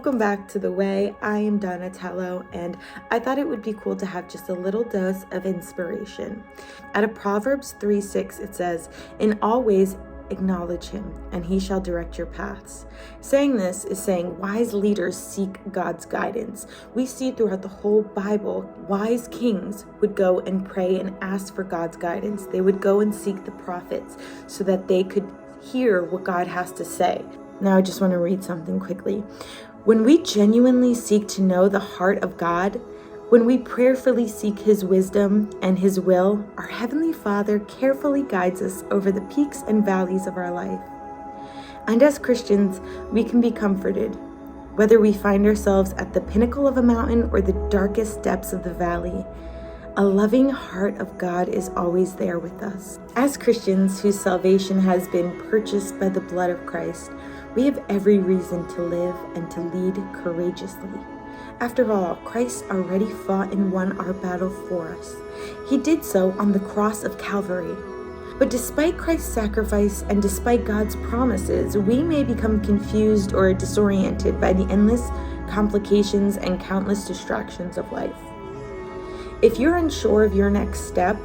Welcome back to The Way. I am Donatello, and I thought it would be cool to have just a little dose of inspiration. Out of Proverbs 3:6, it says, "In all ways acknowledge him, and he shall direct your paths." Saying this is saying wise leaders seek God's guidance. We see throughout the whole Bible, wise kings would go and pray and ask for God's guidance. They would go and seek the prophets so that they could hear what God has to say. Now I just want to read something quickly. When we genuinely seek to know the heart of God, when we prayerfully seek His wisdom and His will, our Heavenly Father carefully guides us over the peaks and valleys of our life. And as Christians, we can be comforted, whether we find ourselves at the pinnacle of a mountain or the darkest depths of the valley. A loving heart of God is always there with us. As Christians whose salvation has been purchased by the blood of Christ, we have every reason to live and to lead courageously. After all, Christ already fought and won our battle for us. He did so on the cross of Calvary. But despite Christ's sacrifice and despite God's promises, we may become confused or disoriented by the endless complications and countless distractions of life. If you're unsure of your next step,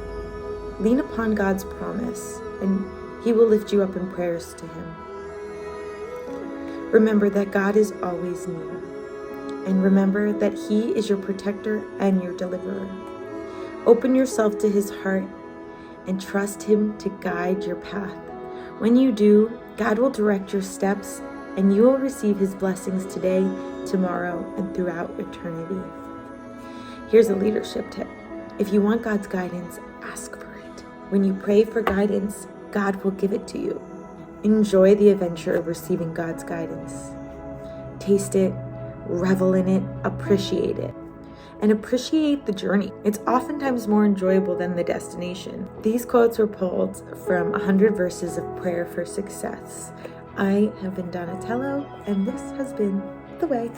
lean upon God's promise, and He will lift you up in prayers to Him. Remember that God is always near, and remember that He is your protector and your deliverer. Open yourself to His heart and trust Him to guide your path. When you do, God will direct your steps, and you will receive His blessings today, tomorrow, and throughout eternity. Here's a leadership tip. If you want God's guidance, ask for it. When you pray for guidance, God will give it to you. Enjoy the adventure of receiving God's guidance. Taste it, revel in it, appreciate it. And appreciate the journey. It's oftentimes more enjoyable than the destination. These quotes were pulled from 100 verses of prayer for success. I have been Donatello, and this has been The Way.